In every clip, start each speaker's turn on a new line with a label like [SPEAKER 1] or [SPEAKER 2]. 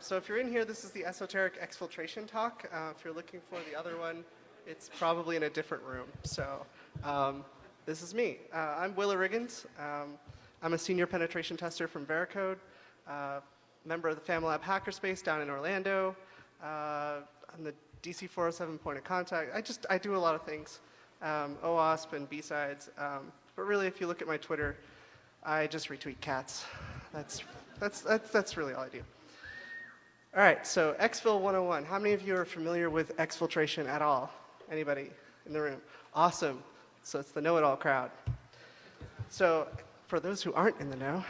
[SPEAKER 1] So if you're in here, this is the Esoteric Exfiltration talk. If you're looking for the other one, it's probably in a different room. So this is me. I'm Willa Riggins. I'm a senior penetration tester from Veracode, member of the FamiLAB hackerspace down in Orlando. I'm the DC 407 point of contact. I do a lot of things, OWASP and BSides. But really, if you look at my Twitter, I just retweet cats. That's really all I do. All right, so Exfil 101. How many of you are familiar with exfiltration at all? Anybody in the room? Awesome. So it's the know-it-all crowd. So for those who aren't in the know,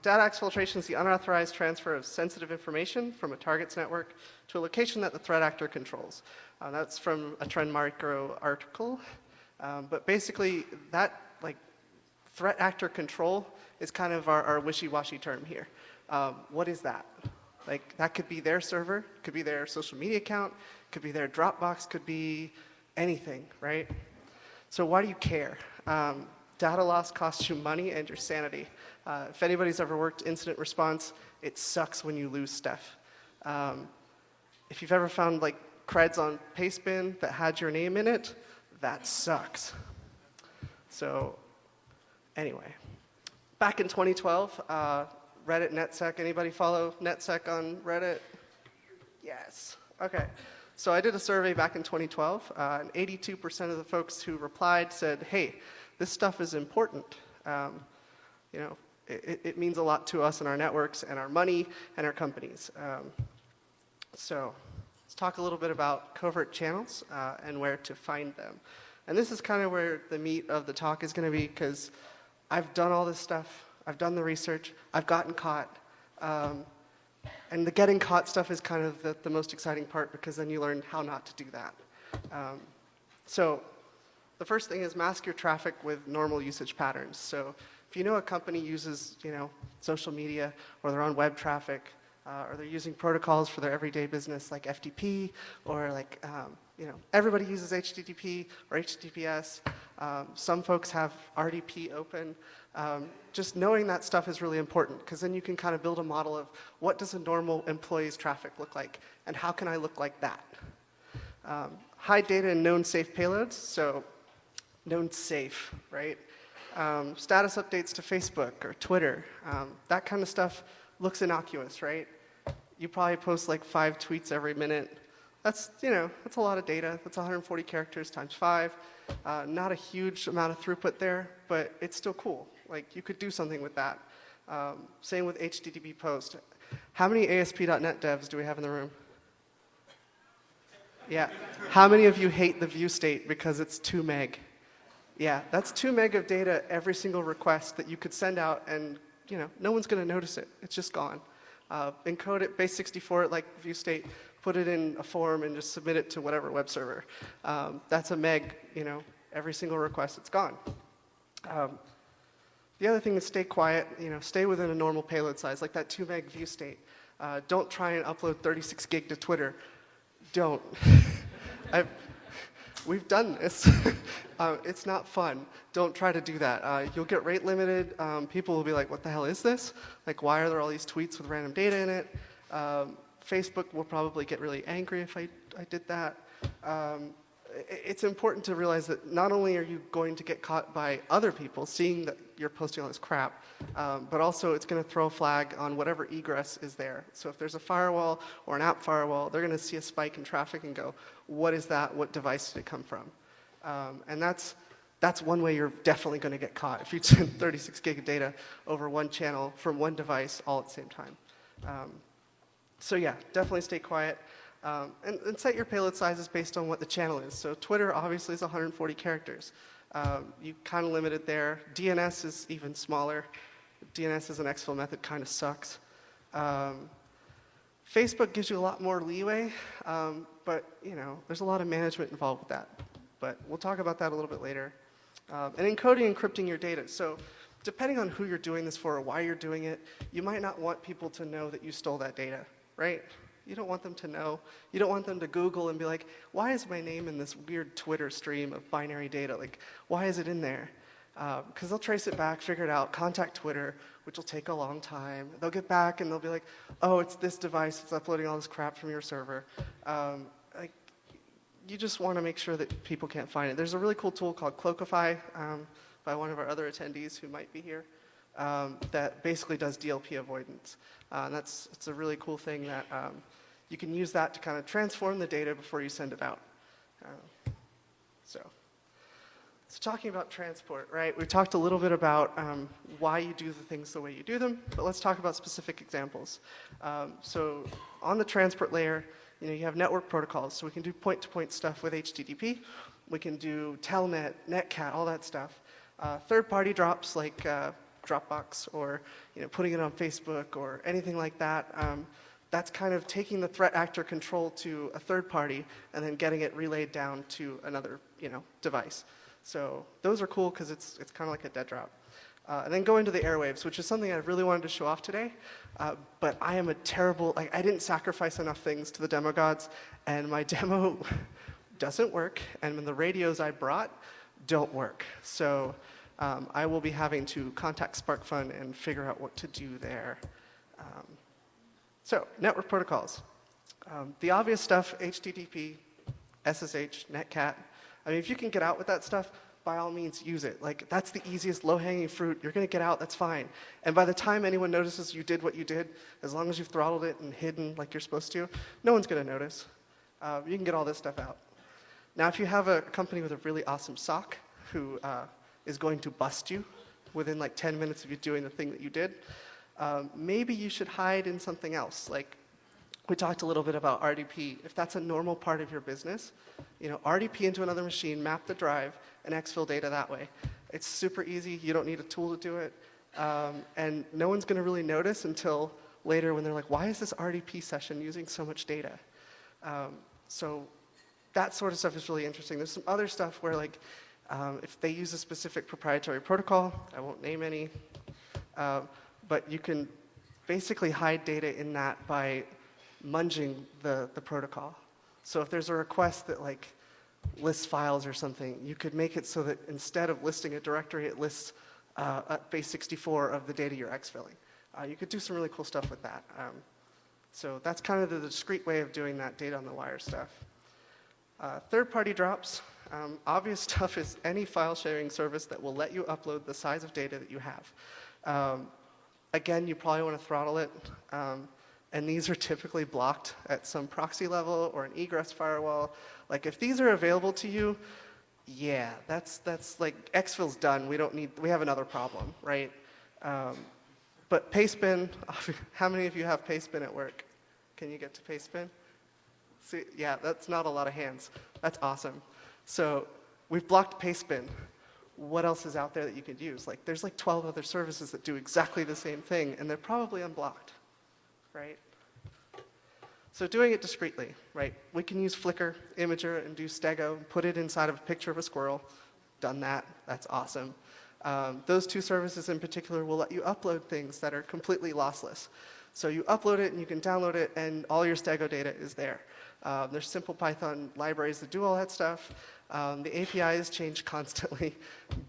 [SPEAKER 1] data exfiltration is the unauthorized transfer of sensitive information from a target's network to a location that the threat actor controls. That's from a Trend Micro article. But basically, that threat actor control is kind of our wishy-washy term here. What is that? That could be their server, could be their social media account, could be their Dropbox, could be anything, right? So why do you care? Data loss costs you money and your sanity. If anybody's ever worked incident response, it sucks when you lose stuff. If you've ever found creds on Pastebin that had your name in it, that sucks. So anyway, back in 2012, Reddit NetSec. Anybody follow NetSec on Reddit? Yes. Okay. So I did a survey back in 2012, and 82% of the folks who replied said, "Hey, this stuff is important. It means a lot to us and our networks and our money and our companies." So let's talk a little bit about covert channels and where to find them. And this is kind of where the meat of the talk is going to be, because I've done all this stuff. I've done the research. I've gotten caught. And the getting caught stuff is kind of the most exciting part, because then you learn how not to do that. So the first thing is mask your traffic with normal usage patterns. So if you know a company uses social media, or their own web traffic, or they're using protocols for their everyday business like FTP, or everybody uses HTTP or HTTPS. Some folks have RDP open. Just knowing that stuff is really important, because then you can kind of build a model of what does a normal employee's traffic look like, and how can I look like that? Hide data in known safe payloads, so known safe, right? Status updates to Facebook or Twitter, that kind of stuff looks innocuous, right? You probably post 5 tweets every minute. That's a lot of data. That's 140 characters times 5. Not a huge amount of throughput there, but it's still cool. You could do something with that. Same with HTTP post. How many ASP.NET devs do we have in the room? Yeah. How many of you hate the view state because it's 2 meg? Yeah, that's 2 meg of data every single request that you could send out, and no one's going to notice it. It's just gone. Encode it, base64 it like view state, put it in a form, and just submit it to whatever web server. That's a meg, every single request, it's gone. The other thing is stay quiet, stay within a normal payload size, like that 2 meg view state. Don't try and upload 36 gig to Twitter. Don't. We've done this. It's not fun. Don't try to do that. You'll get rate limited. People will be like, what the hell is this? Why are there all these tweets with random data in it? Facebook will probably get really angry if I did that. It's important to realize that not only are you going to get caught by other people seeing that you're posting all this crap, but also it's going to throw a flag on whatever egress is there. So if there's a firewall or an app firewall, they're going to see a spike in traffic and go, what is that? What device did it come from? And that's one way you're definitely going to get caught, if you send 36 gig of data over one channel from one device all at the same time. So yeah, definitely stay quiet. And set your payload sizes based on what the channel is. So Twitter obviously is 140 characters. You kind of limit it there. DNS is even smaller. DNS as an exfil method kind of sucks. Facebook gives you a lot more leeway, but there's a lot of management involved with that. But we'll talk about that a little bit later. And encoding and encrypting your data. So depending on who you're doing this for or why you're doing it, you might not want people to know that you stole that data, right? You don't want them to know. You don't want them to Google and be like, why is my name in this weird Twitter stream of binary data? Why is it in there? because they'll trace it back, figure it out, contact Twitter, which will take a long time. They'll get back and they'll be like, oh, it's this device, it's uploading all this crap from your server. Like, you just want to make sure that people can't find it. There's a really cool tool called Cloakify by one of our other attendees who might be here that basically does DLP avoidance. And it's a really cool thing that you can use that to kind of transform the data before you send it out. So talking about transport, right? We've talked a little bit about why you do the things the way you do them, but let's talk about specific examples. So on the transport layer, you have network protocols, so we can do point-to-point stuff with HTTP. We can do telnet, netcat, all that stuff. Third-party drops like Dropbox or putting it on Facebook or anything like that. That's kind of taking the threat actor control to a third party and then getting it relayed down to another device. So those are cool because it's kind of like a dead drop. And then go into the airwaves, which is something I really wanted to show off today. But I am a terrible, I didn't sacrifice enough things to the demo gods, and my demo doesn't work, and the radios I brought don't work. So I will be having to contact SparkFun and figure out what to do there. So network protocols. The obvious stuff, HTTP, SSH, netcat. I mean, if you can get out with that stuff, by all means, use it. Like, that's the easiest low-hanging fruit. You're going to get out, that's fine. And by the time anyone notices you did what you did, as long as you've throttled it and hidden like you're supposed to, no one's going to notice. You can get all this stuff out. Now, if you have a company with a really awesome SOC who is going to bust you within like 10 minutes of you doing the thing that you did, maybe you should hide in something else. Like, we talked a little bit about RDP. If that's a normal part of your business, RDP into another machine, map the drive, and exfil data that way. It's super easy. You don't need a tool to do it. And no one's going to really notice until later when they're like, why is this RDP session using so much data? So that sort of stuff is really interesting. There's some other stuff where, like, if they use a specific proprietary protocol, I won't name any, but you can basically hide data in that by munging the protocol. So if there's a request that like lists files or something, you could make it so that instead of listing a directory, it lists base 64 of the data you're exfilling. You could do some really cool stuff with that. So that's kind of the discrete way of doing that data on the wire stuff. Third-party drops. Obvious stuff is any file sharing service that will let you upload the size of data that you have. Again, you probably want to throttle it. And these are typically blocked at some proxy level or an egress firewall. Like, if these are available to you, yeah, that's like exfil's done. We have another problem, right? But pastebin, how many of you have pastebin at work? Can you get to pastebin? See, yeah, that's not a lot of hands. That's awesome. So we've blocked pastebin. What else is out there that you could use? Like, there's like 12 other services that do exactly the same thing, and they're probably unblocked. Right? So doing it discreetly, right? We can use Flickr, Imager, and do Stego, put it inside of a picture of a squirrel. Done that. That's awesome. Those two services in particular will let you upload things that are completely lossless. So you upload it, and you can download it, and all your Stego data is there. There's simple Python libraries that do all that stuff. The APIs change constantly,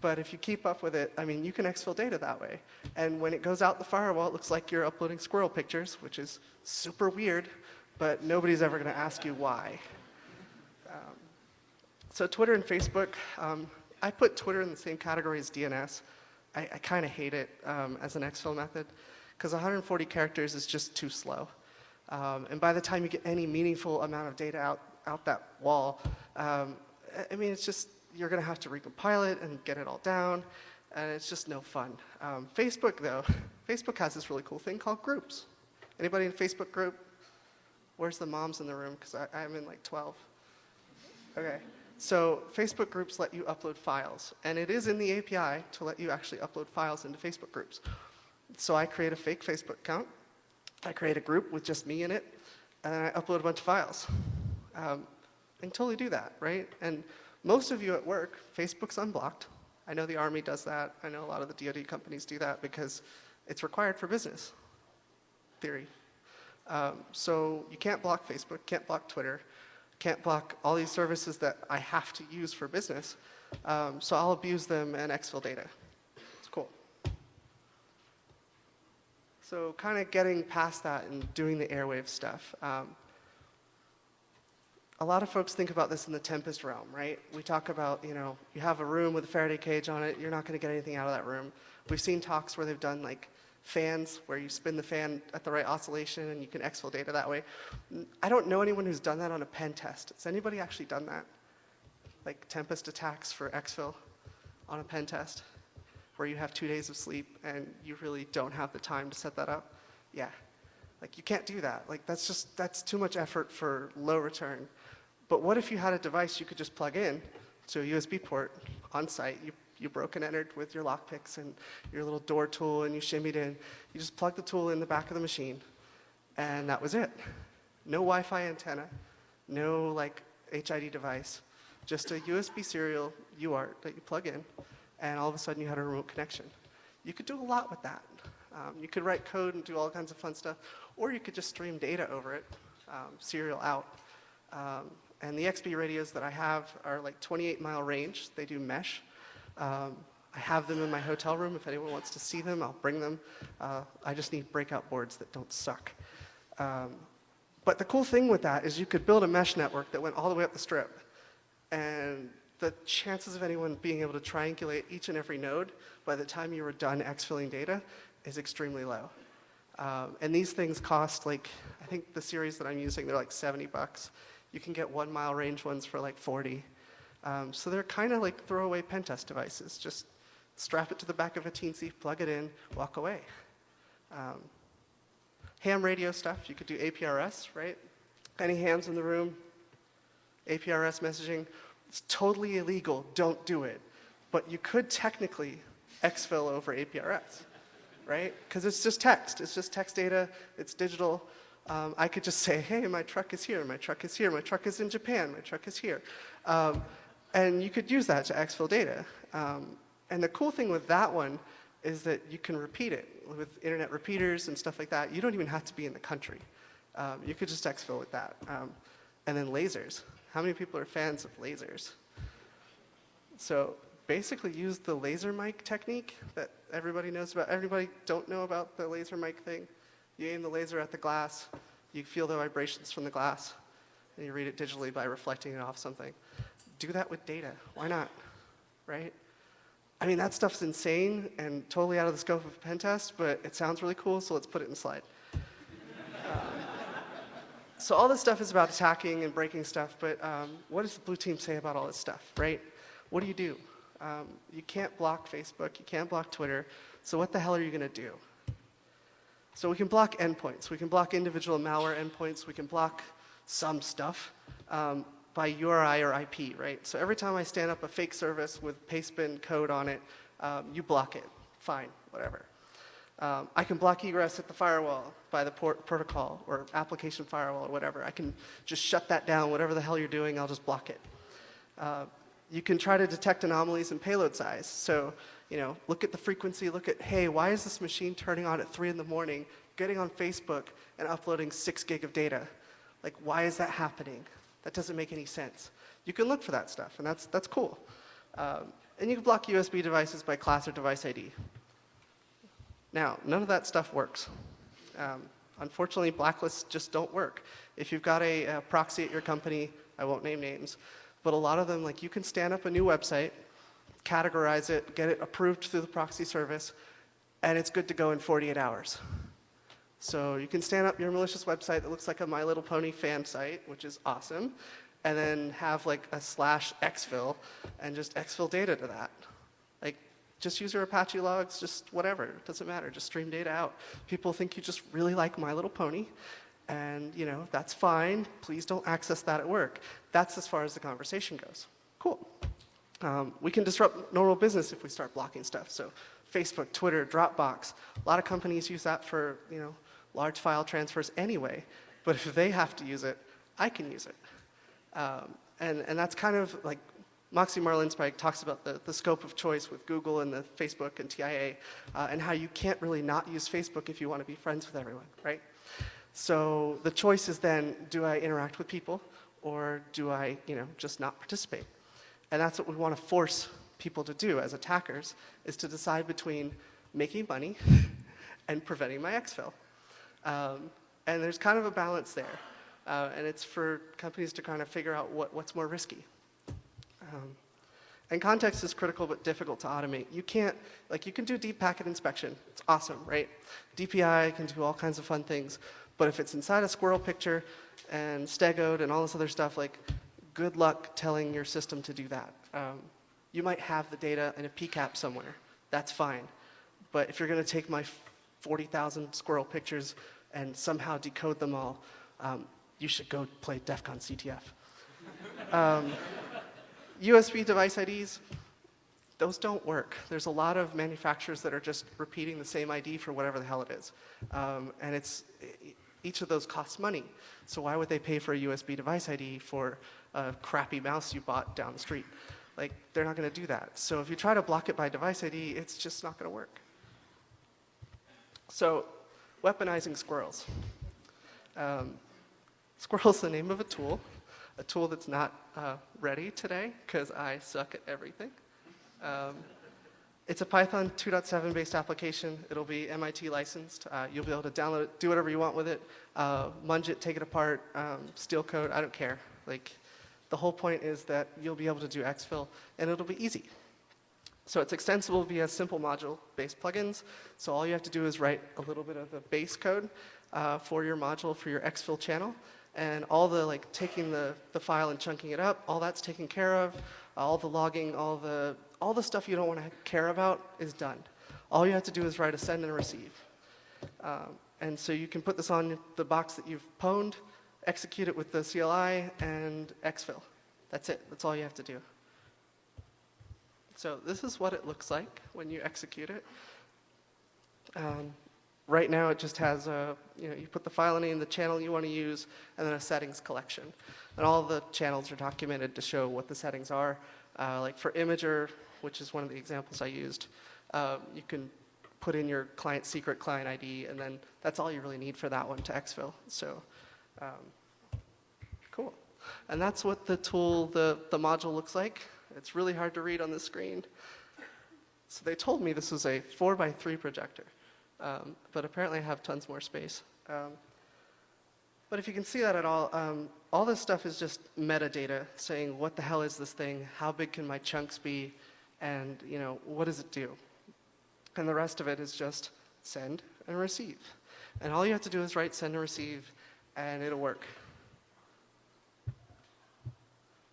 [SPEAKER 1] but if you keep up with it, I mean, you can exfil data that way. And when it goes out the firewall, it looks like you're uploading squirrel pictures, which is super weird, but nobody's ever going to ask you why. So Twitter and Facebook, I put Twitter in the same category as DNS. I kind of hate it as an exfil method, because 140 characters is just too slow. And by the time you get any meaningful amount of data out that wall, I mean, it's just, you're going to have to recompile it and get it all down, and it's just no fun. Facebook, though, Facebook has this really cool thing called groups. Anybody in a Facebook group? Where's the moms in the room? Because I'm in like 12. Okay. So Facebook groups let you upload files, and it is in the API to let you actually upload files into Facebook groups. So I create a fake Facebook account. I create a group with just me in it, and then I upload a bunch of files. And totally do that, right? And most of you at work, Facebook's unblocked. I know the Army does that. I know a lot of the DoD companies do that because it's required for business theory. So you can't block Facebook, can't block Twitter, can't block all these services that I have to use for business. So I'll abuse them and exfil data. It's cool. So kind of getting past that and doing the airwave stuff. A lot of folks think about this in the Tempest realm, right? We talk about, you have a room with a Faraday cage on it. You're not going to get anything out of that room. We've seen talks where they've done like fans, where you spin the fan at the right oscillation and you can exfil data that way. I don't know anyone who's done that on a pen test. Has anybody actually done that? Like Tempest attacks for exfil on a pen test, where you have 2 days of sleep and you really don't have the time to set that up? Yeah. Like, you can't do that. Like, that's too much effort for low return. But what if you had a device you could just plug in to a USB port on site? You broke and entered with your lockpicks and your little door tool, and you shimmied in. You just plugged the tool in the back of the machine, and that was it. No Wi-Fi antenna, no like HID device, just a USB serial UART that you plug in, and all of a sudden you had a remote connection. You could do a lot with that. You could write code and do all kinds of fun stuff, or you could just stream data over it, serial out. And the XB radios that I have are like 28-mile range. They do mesh. I have them in my hotel room. If anyone wants to see them, I'll bring them. I just need breakout boards that don't suck. But the cool thing with that is you could build a mesh network that went all the way up the strip. And the chances of anyone being able to triangulate each and every node by the time you were done exfilling data is extremely low. And these things cost like, I think the series that I'm using, they're like $70. You can get 1 mile range ones for like 40. So they're kind of like throwaway pen test devices. Just strap it to the back of a teensy, plug it in, walk away. Ham radio stuff, you could do APRS, right? Any hams in the room? APRS messaging. It's totally illegal, don't do it. But you could technically exfil over APRS, right? Because it's just text data, it's digital. I could just say, hey, my truck is here, my truck is here, my truck is in Japan, my truck is here. And you could use that to exfil data. And the cool thing with that one is that you can repeat it with internet repeaters and stuff like that. You don't even have to be in the country. You could just exfil with that. And then lasers. How many people are fans of lasers? So basically use the laser mic technique that everybody knows about. Everybody don't know about the laser mic thing. You aim the laser at the glass, you feel the vibrations from the glass, and you read it digitally by reflecting it off something. Do that with data. Why not? Right? I mean, that stuff's insane and totally out of the scope of a pen test, but it sounds really cool, so let's put it in the slide. So all this stuff is about attacking and breaking stuff, but what does the blue team say about all this stuff, right? What do? You can't block Facebook, you can't block Twitter, so what the hell are you going to do? So we can block endpoints. We can block individual malware endpoints. We can block some stuff by URI or IP, right? So every time I stand up a fake service with pastebin code on it, you block it. Fine, whatever. I can block egress at the firewall by the protocol or application firewall or whatever. I can just shut that down. Whatever the hell you're doing, I'll just block it. You can try to detect anomalies in payload size. So, look at the frequency, look at, hey, why is this machine turning on at 3 in the morning, getting on Facebook and uploading 6 gig of data? Like, why is that happening? That doesn't make any sense. You can look for that stuff, and that's cool. And you can block USB devices by class or device ID. Now, none of that stuff works. Unfortunately, blacklists just don't work. If you've got a proxy at your company, I won't name names, but a lot of them, like, you can stand up a new website, categorize it, get it approved through the proxy service, and it's good to go in 48 hours. So you can stand up your malicious website that looks like a My Little Pony fan site, which is awesome, and then have like a /exfil and just exfil data to that. Like, just use your Apache logs, just whatever, it doesn't matter, just stream data out. People think you just really like My Little Pony, and that's fine. Please don't access that at work. That's as far as the conversation goes. Cool. We can disrupt normal business if we start blocking stuff. So Facebook, Twitter, Dropbox, a lot of companies use that for large file transfers anyway. But if they have to use it, I can use it. And that's kind of like Moxie Marlinspike talks about the scope of choice with Google and the Facebook and TIA, and how you can't really not use Facebook if you want to be friends with everyone, right? So the choice is then, do I interact with people, or do I just not participate? And that's what we want to force people to do as attackers, is to decide between making money and preventing my exfil. And there's kind of a balance there. And it's for companies to kind of figure out what's more risky. And context is critical but difficult to automate. You can't, like, you can do deep packet inspection. It's awesome, right? DPI can do all kinds of fun things. But if it's inside a squirrel picture and stegoed and all this other stuff, like, good luck telling your system to do that. You might have the data in a PCAP somewhere. That's fine. But if you're going to take my 40,000 squirrel pictures and somehow decode them all, you should go play DEF CON CTF. USB device IDs, those don't work. There's a lot of manufacturers that are just repeating the same ID for whatever the hell it is. And each of those costs money. So why would they pay for a USB device ID for a crappy mouse you bought down the street? Like, they're not going to do that. So if you try to block it by device ID, it's just not going to work. So weaponizing squirrels. Squirrel's the name of a tool that's not ready today because I suck at everything. It's a Python 2.7 based application. It'll be MIT licensed. You'll be able to download it, do whatever you want with it, munge it, take it apart, steal code, I don't care. Like, the whole point is that you'll be able to do exfil, and it'll be easy. So it's extensible via simple module-based plugins. So all you have to do is write a little bit of the base code for your module, for your exfil channel. And all the, like, taking the file and chunking it up, all that's taken care of. All the logging, all the stuff you don't want to care about is done. All you have to do is write a send and a receive. And so you can put this on the box that you've pwned, execute it with the CLI, and exfil. That's it. That's all you have to do. So this is what it looks like when you execute it. Right now, it just has you put the file name, the channel you want to use, and then a settings collection. And all the channels are documented to show what the settings are. Like for Imager, which is one of the examples I used, you can put in your client secret, client ID, and then that's all you really need for that one to exfil. So, cool. And that's what the tool, the module looks like. It's really hard to read on the screen. So they told me this was a 4x3 projector. But apparently I have tons more space. But if you can see that at all this stuff is just metadata saying what the hell is this thing, how big can my chunks be, and what does it do? And the rest of it is just send and receive. And all you have to do is write send and receive, and it'll work.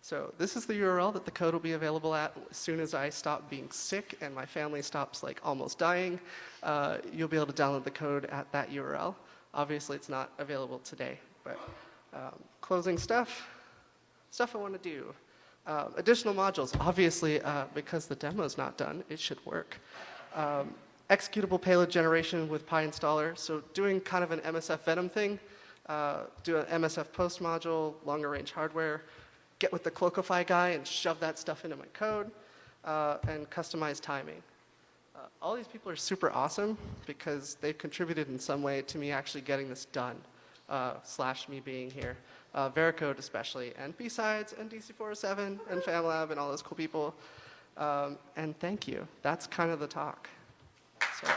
[SPEAKER 1] So this is the URL that the code will be available at as soon as I stop being sick and my family stops almost dying. You'll be able to download the code at that URL. Obviously, it's not available today, but closing stuff I want to do. Additional modules, obviously, because the demo's not done, it should work. Executable payload generation with PyInstaller, so doing kind of an MSF Venom thing, do an MSF post module, longer range hardware, get with the Cloakify guy and shove that stuff into my code, and customize timing. All these people are super awesome because they've contributed in some way to me actually getting this done, / me being here. Veracode especially, and BSides, and DC407, and FamiLAB, and all those cool people. And thank you. That's kind of the talk. So.